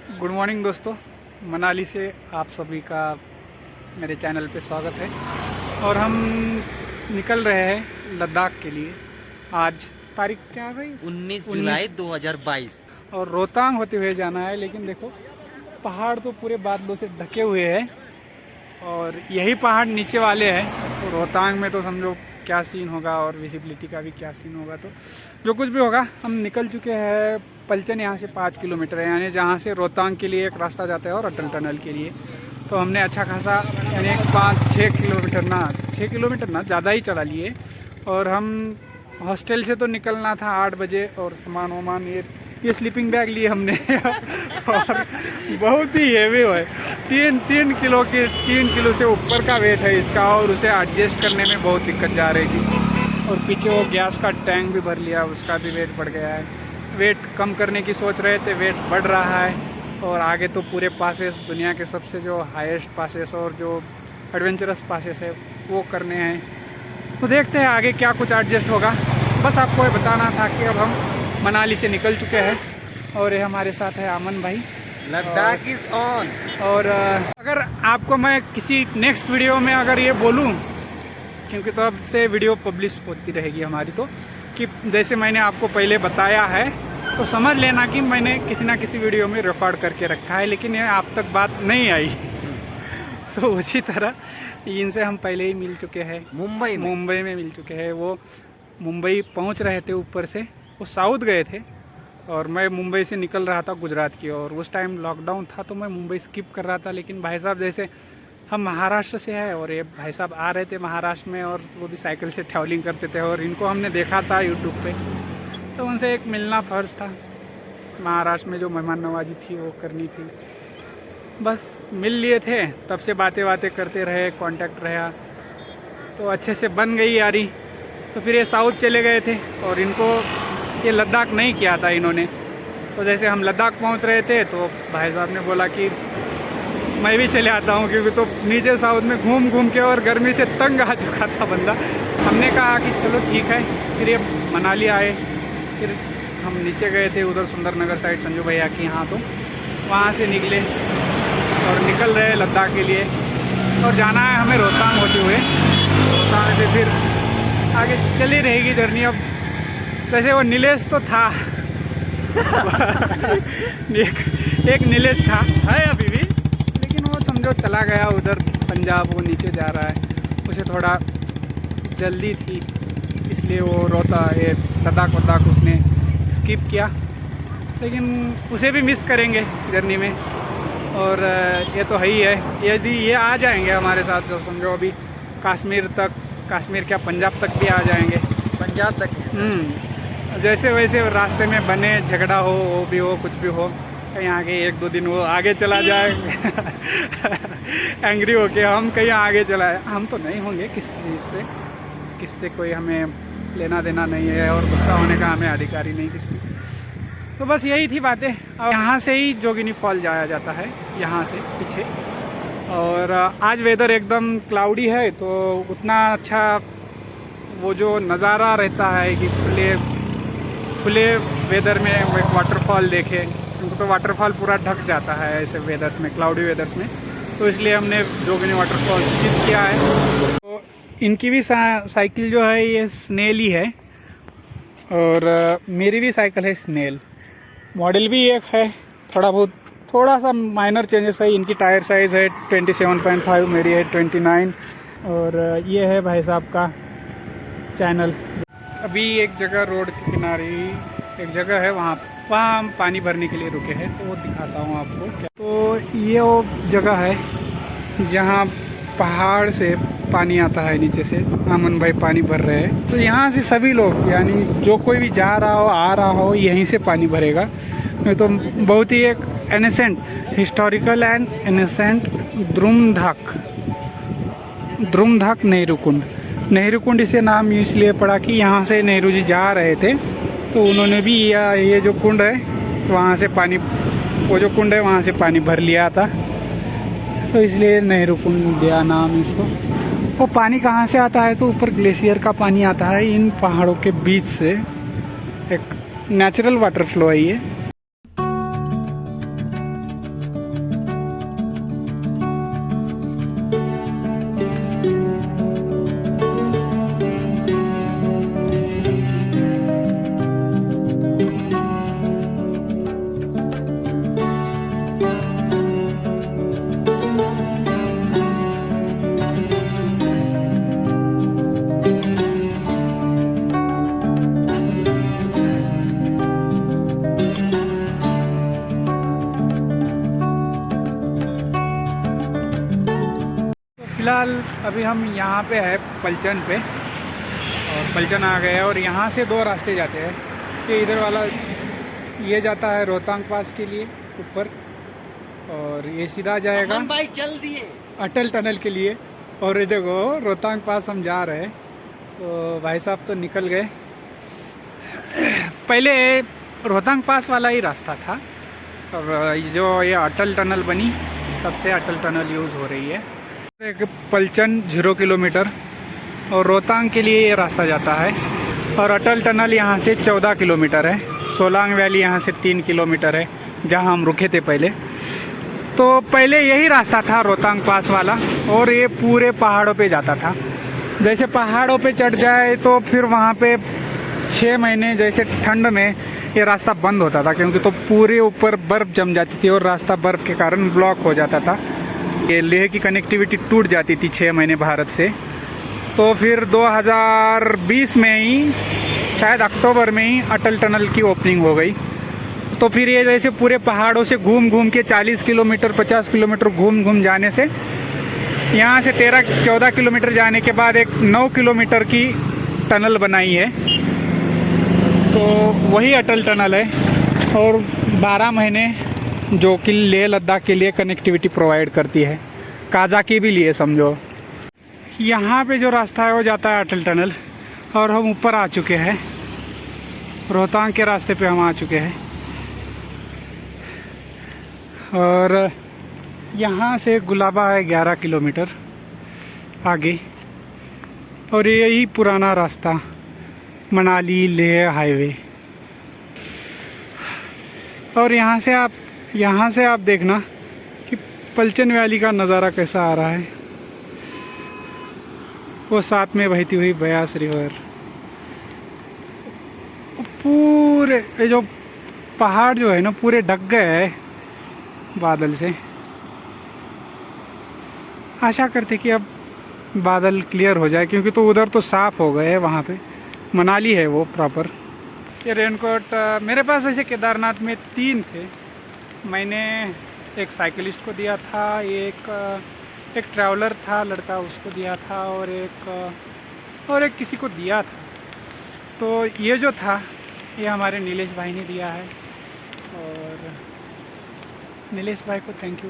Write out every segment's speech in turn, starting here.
Good morning दोस्तों, मनाली से आप सभी का मेरे चैनल पे स्वागत है। और हम निकल रहे हैं लद्दाख के लिए। आज तारीख क्या है भाई? 19 जुलाई 2022। और रोहतांग होते हुए जाना है। लेकिन देखो, पहाड़ तो पूरे बादलों से ढके हुए हैं और यही पहाड़ नीचे वाले हैं। तो रोहतांग में तो समझो क्या सीन होगा और विजिबिलिटी का भी क्या सीन होगा। तो जो कुछ भी होगा, हम निकल चुके हैं। पलचन यहाँ से 5 किलोमीटर है, यानी जहाँ से रोहतांग के लिए एक रास्ता जाता है और अटल टनल के लिए। तो हमने अच्छा खासा यानी 5-6 किलोमीटर ना 6 किलोमीटर ना ज़्यादा ही चला लिए। और हम हॉस्टल से तो निकलना था 8 बजे, और सामान वामान ये स्लीपिंग बैग लिए हमने और बहुत ही हेवी है। 3 किलो से ऊपर का वेट है इसका, और उसे एडजस्ट करने में बहुत दिक्कत जा रही थी। और पीछे वो गैस का टैंक भी भर लिया, उसका भी वेट बढ़ गया है। वेट कम करने की सोच रहे थे, वेट बढ़ रहा है। और आगे तो पूरे पासेस, दुनिया के सबसे जो हाईएस्ट पासेस और जो एडवेंचरस पासेस है वो करने हैं। तो देखते हैं आगे क्या कुछ एडजस्ट होगा। बस आपको ये बताना था कि अब हम मनाली से निकल चुके हैं और ये हमारे साथ है अमन भाई। Ladakh is on. और अगर आपको मैं किसी नेक्स्ट वीडियो में अगर ये बोलूँ, क्योंकि तो अब से वीडियो पब्लिश होती रहेगी हमारी, तो कि जैसे मैंने आपको पहले बताया है, तो समझ लेना कि मैंने किसी ना किसी वीडियो में रिकॉर्ड करके रखा है, लेकिन ये आप तक बात नहीं आई। तो उसी तरह इनसे हम पहले ही मिल चुके हैं। मुंबई में मिल चुके हैं। वो मुंबई पहुंच रहे थे ऊपर से, वो साउथ गए थे और मैं मुंबई से निकल रहा था गुजरात की ओर। उस टाइम लॉकडाउन था तो मैं मुंबई स्किप कर रहा था। लेकिन भाई साहब, जैसे हम महाराष्ट्र से हैं और ये भाई साहब आ रहे थे महाराष्ट्र में, और वो भी साइकिल से ट्रैवलिंग करते थे, और इनको हमने देखा था यूट्यूब पे, तो उनसे एक मिलना फ़र्ज़ था। महाराष्ट्र में जो मेहमान नवाजी थी वो करनी थी। बस मिल लिए थे, तब से बातें करते रहे, कांटेक्ट रहा, तो अच्छे से बन गई यारी। तो फिर ये साउथ चले गए थे और इनको ये लद्दाख नहीं किया था इन्होंने। तो जैसे हम लद्दाख पहुंच रहे थे तो भाई साहब ने बोला कि मैं भी चले आता हूं, क्योंकि तो नीचे साउथ में घूम के और गर्मी से तंग आ चुका था बंदा। हमने कहा कि चलो ठीक है। फिर ये मनाली आए, फिर हम नीचे गए थे उधर सुंदरनगर साइड संजू भैया की यहाँ, तो वहाँ से निकले और निकल रहे लद्दाख के लिए। और जाना है हमें रोहतांग होते हुए। रोहतांग से फिर आगे चली रहेगी जर्नी। अब जैसे वो नीलेश तो था एक नीलेश था, है अभी भी, लेकिन वो समझो चला गया उधर पंजाब, वो नीचे जा रहा है। उसे थोड़ा जल्दी थी, इसलिए वो ये लद्दाख उसने स्किप किया। लेकिन उसे भी मिस करेंगे जर्नी में। और ये तो है ही है, यदि ये आ जाएंगे हमारे साथ, जो समझो अभी कश्मीर क्या पंजाब तक भी आ जाएंगे। पंजाब तक जैसे वैसे रास्ते में बने, झगड़ा हो, वो भी हो, कुछ भी हो, कहीं आगे 1-2 दिन वो आगे चला जाए एंग्री होके हम कहीं आगे चलाए। हम तो नहीं होंगे किस चीज़ से, किससे कोई हमें लेना देना नहीं है, और गुस्सा होने का हमें अधिकारी नहीं किसी। तो बस यही थी बातें। और यहाँ से ही जोगिनी फॉल जाया जाता है, यहाँ से पीछे। और आज वेदर एकदम क्लाउडी है, तो उतना अच्छा वो जो नज़ारा रहता है कि खुले वेदर में वो एक वाटरफॉल देखे, क्योंकि तो वाटरफॉल पूरा ढक जाता है ऐसे वेदर्स में, क्लाउडी वेदर्स में। तो इसलिए हमने जोगिनी वाटरफॉल विजिट किया है। तो इनकी भी साइकिल जो है ये स्नेल ही है, और मेरी भी साइकिल है स्नेल। मॉडल भी एक है, थोड़ा सा माइनर चेंजेस है। इनकी टायर साइज़ है 27.5, मेरी है 29। और ये है भाई साहब का चैनल। अभी एक जगह रोड के किनारे एक जगह है, वहाँ हम पानी भरने के लिए रुके हैं, तो वो दिखाता हूँ आपको। तो ये वो जगह है जहाँ पहाड़ से पानी आता है नीचे से। अमन भाई पानी भर रहे हैं, तो यहाँ से सभी लोग, यानी जो कोई भी जा रहा हो, आ रहा हो, यहीं से पानी भरेगा। तो बहुत ही एक एनेसेंट, हिस्टोरिकल एंड एनेसेंट द्रुमधाक नेहरू कुंड इसे नाम इसलिए पड़ा कि यहाँ से नेहरू जी जा रहे थे, तो उन्होंने भी ये जो कुंड है, वहाँ से पानी, वो जो कुंड है वहाँ से पानी भर लिया था, तो इसलिए नेहरू कुंड दिया नाम इसको। वो पानी कहाँ से आता है? तो ऊपर ग्लेशियर का पानी आता है, इन पहाड़ों के बीच से। एक नेचुरल वाटर फ्लो है ये। फ़िलहाल अभी हम यहाँ पे है पलचन पे, और पलचन आ गए और यहाँ से दो रास्ते जाते हैं कि इधर वाला ये जाता है रोहतांग पास के लिए ऊपर, और ये सीधा जाएगा भाई चल दिए अटल टनल के लिए। और ये देखो रोहतांग पास हम जा रहे हैं, तो भाई साहब तो निकल गए। पहले रोहतांग पास वाला ही रास्ता था, और जो ये अटल टनल बनी तब से अटल टनल यूज़ हो रही है। एक पलचन 0 किलोमीटर और रोहतांग के लिए ये रास्ता जाता है, और अटल टनल यहाँ से 14 किलोमीटर है। सोलांग वैली यहाँ से 3 किलोमीटर है जहाँ हम रुके थे पहले। तो पहले यही रास्ता था रोहतांग पास वाला, और ये पूरे पहाड़ों पे जाता था। जैसे पहाड़ों पे चढ़ जाए तो फिर वहाँ पे 6 महीने जैसे ठंड में ये रास्ता बंद होता था, क्योंकि तो पूरे ऊपर बर्फ़ जम जाती थी और रास्ता बर्फ़ के कारण ब्लॉक हो जाता था। ये लेह की कनेक्टिविटी टूट जाती थी 6 महीने भारत से। तो फिर 2020 में ही, शायद अक्टूबर में ही अटल टनल की ओपनिंग हो गई। तो फिर ये जैसे पूरे पहाड़ों से घूम घूम के 40 किलोमीटर 50 किलोमीटर घूम घूम जाने से यहाँ से 13-14 किलोमीटर जाने के बाद एक 9 किलोमीटर की टनल बनाई है। तो वही अटल टनल है, और 12 महीने जो कि लेह लद्दाख के लिए कनेक्टिविटी प्रोवाइड करती है, काज़ाकी भी लिए समझो। यहाँ पे जो रास्ता है वो जाता है अटल टनल, और हम ऊपर आ चुके हैं, रोहतांग के रास्ते पे हम आ चुके हैं। और यहाँ से गुलाबा है 11 किलोमीटर आगे, और यही पुराना रास्ता मनाली लेह हाईवे। और यहाँ से आप देखना कि पलचन वैली का नज़ारा कैसा आ रहा है, वो साथ में बहती हुई ब्यास रिवर। पूरे ये जो पहाड़ जो है ना पूरे ढक गए हैं बादल से। आशा करते कि अब बादल क्लियर हो जाए, क्योंकि तो उधर तो साफ़ हो गए हैं, वहाँ पे मनाली है वो प्रॉपर। ये रेनकोट मेरे पास वैसे केदारनाथ में 3 थे। मैंने एक साइकिलिस्ट को दिया था, एक ट्रैवलर था लड़का, उसको दिया था, और एक किसी को दिया था। तो ये जो था ये हमारे नीलेश भाई ने दिया है, और नीलेश भाई को थैंक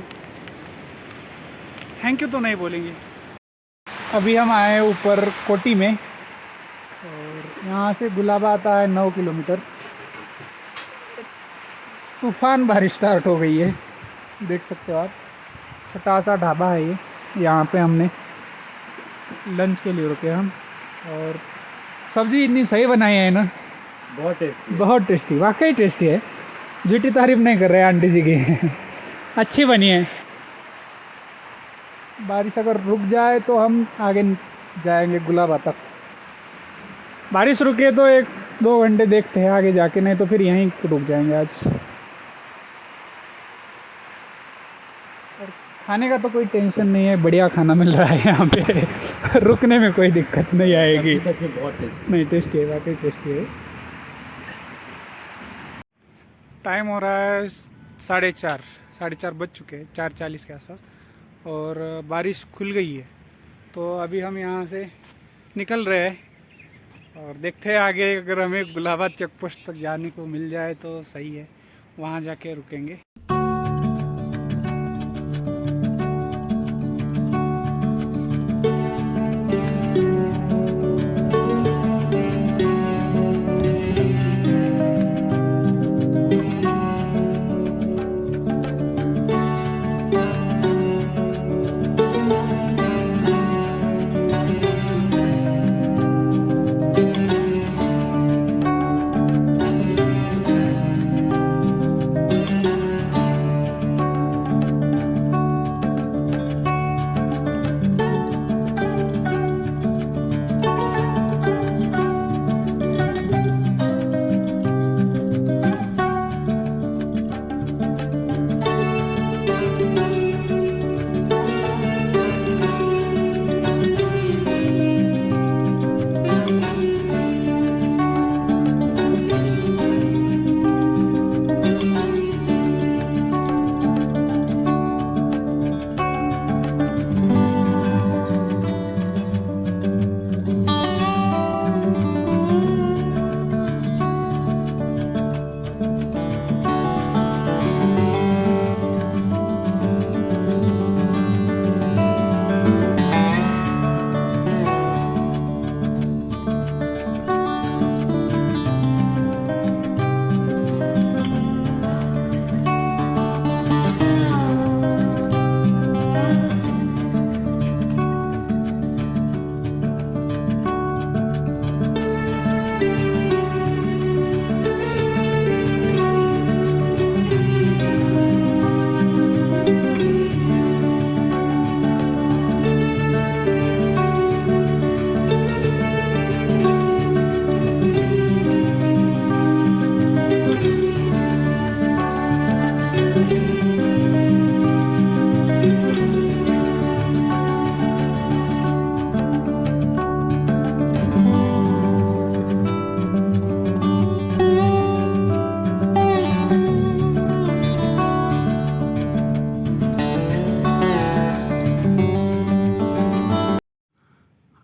यू तो नहीं बोलेंगे। अभी हम आए ऊपर कोटी में, और यहाँ से गुलाबा आता है 9 किलोमीटर। तूफान बारिश स्टार्ट हो गई है, देख सकते हो आप। छोटा सा ढाबा है ये, यहाँ पे हमने लंच के लिए रुके हम। और सब्ज़ी इतनी सही बनाई है ना, बहुत टेस्टी, वाकई टेस्टी है। झूठी तारीफ नहीं कर रहे आंटी जी की अच्छी बनी है। बारिश अगर रुक जाए तो हम आगे जाएंगे गुलाबा तक। बारिश रुके तो 1-2 घंटे देखते हैं आगे जाके, नहीं तो फिर यहीं रुक जाएंगे आज। और खाने का तो कोई टेंशन नहीं है, बढ़िया खाना मिल रहा है यहाँ पे रुकने में कोई दिक्कत नहीं आएगी। बहुत टेस्टी, नहीं टेस्टी है, वाकई टेस्टी है। टाइम हो रहा है 4:30 बज चुके हैं, 4:40 के आसपास, और बारिश खुल गई है। तो अभी हम यहाँ से निकल रहे हैं, और देखते हैं आगे अगर हमें गुलाबा चेक पोस्ट तक जाने को मिल जाए तो सही है, वहाँ जाके रुकेंगे।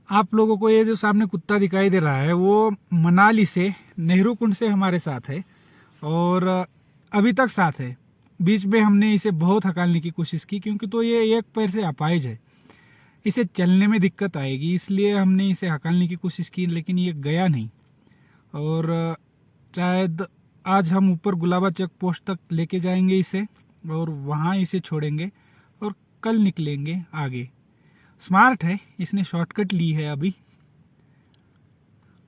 आप लोगों को ये जो सामने कुत्ता दिखाई दे रहा है वो मनाली से नेहरू कुंड से हमारे साथ है और अभी तक साथ है। बीच में हमने इसे बहुत हकालने की कोशिश की क्योंकि तो ये एक पैर से अपाहिज है, इसे चलने में दिक्कत आएगी, इसलिए हमने इसे हकालने की कोशिश की लेकिन ये गया नहीं। और शायद आज हम ऊपर गुलाबा चेक पोस्ट तक लेके जाएंगे इसे और वहाँ इसे छोड़ेंगे और कल निकलेंगे आगे। स्मार्ट है, इसने शॉर्टकट ली है अभी।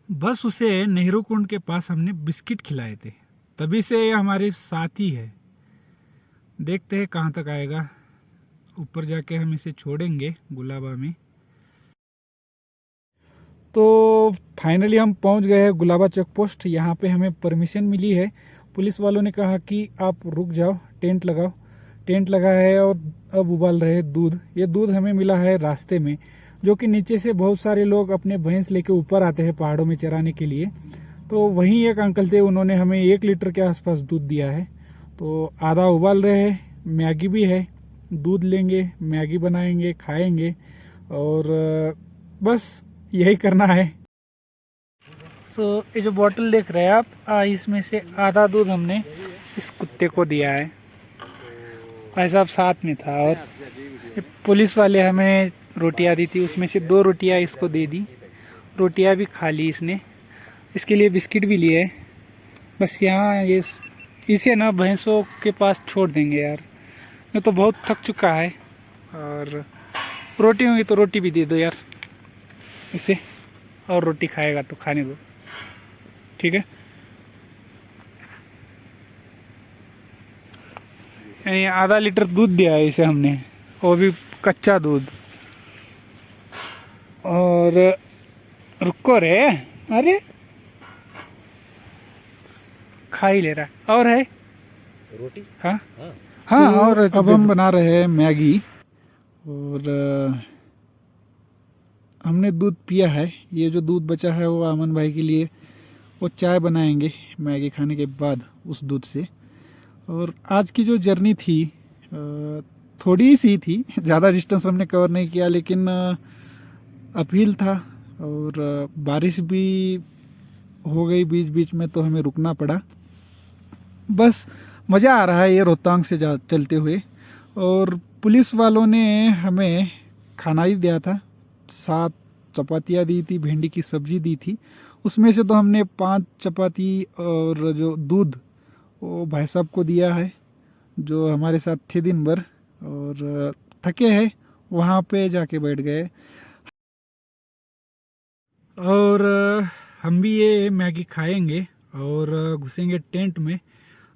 बस उसे नेहरू कुंड के पास हमने बिस्किट खिलाए थे, तभी से ये हमारे साथ ही है। देखते हैं कहाँ तक आएगा। ऊपर जाके हम इसे छोड़ेंगे गुलाबा में। तो फाइनली हम पहुंच गए हैं गुलाबा चेक पोस्ट। यहाँ पे हमें परमिशन मिली है, पुलिस वालों ने कहा कि आप रुक जाओ, टेंट लगाओ। टेंट लगा है और अब उबाल रहे हैं दूध। ये दूध हमें मिला है रास्ते में, जो कि नीचे से बहुत सारे लोग अपने भैंस लेके ऊपर आते हैं पहाड़ों में चराने के लिए। तो वहीं एक अंकल थे, उन्होंने हमें 1 लीटर के आसपास दूध दिया है। तो आधा उबाल रहे हैं, मैगी भी है। दूध लेंगे, मैगी बनाएंगे, खाएंगे और बस यही करना है। तो ये जो बोतल देख रहे हैं आप, इसमें से आधा दूध हमने इस कुत्ते को दिया है। भाई साहब साथ में था और पुलिस वाले हमें रोटियां दी थी, उसमें से 2 रोटियां इसको दे दी। रोटियां भी खा ली इसने, इसके लिए बिस्किट भी लिए। बस यहाँ ये इसे ना भैंसों के पास छोड़ देंगे यार, ये तो बहुत थक चुका है। और रोटी होगी तो रोटी भी दे दो यार इसे, और रोटी खाएगा तो खाने दो, ठीक है। यानी आधा लीटर दूध दिया है इसे हमने, वो भी कच्चा दूध। और रुको रे, अरे खा ही ले रहा है। और है रोटी? हाँ हाँ। हाँ। और अब हम बना रहे हैं मैगी और हमने दूध पिया है। ये जो दूध बचा है वो अमन भाई के लिए, वो चाय बनाएंगे मैगी खाने के बाद उस दूध से। और आज की जो जर्नी थी थोड़ी सी थी, ज़्यादा डिस्टेंस हमने कवर नहीं किया, लेकिन अपहिल था और बारिश भी हो गई बीच बीच में, तो हमें रुकना पड़ा। बस मज़ा आ रहा है ये रोहतांग से चलते हुए। और पुलिस वालों ने हमें खाना ही दिया था, 7 चपातियाँ दी थी, भिंडी की सब्जी दी थी। उसमें से तो हमने 5 चपाती और जो दूध वो भाई साहब को दिया है, जो हमारे साथ थे दिन भर और थके हैं, वहाँ पे जाके बैठ गए। और हम भी ये मैगी खाएंगे और घुसेंगे टेंट में।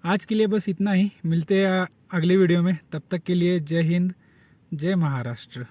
आज के लिए बस इतना ही, मिलते हैं अगले वीडियो में। तब तक के लिए जय हिंद, जय महाराष्ट्र।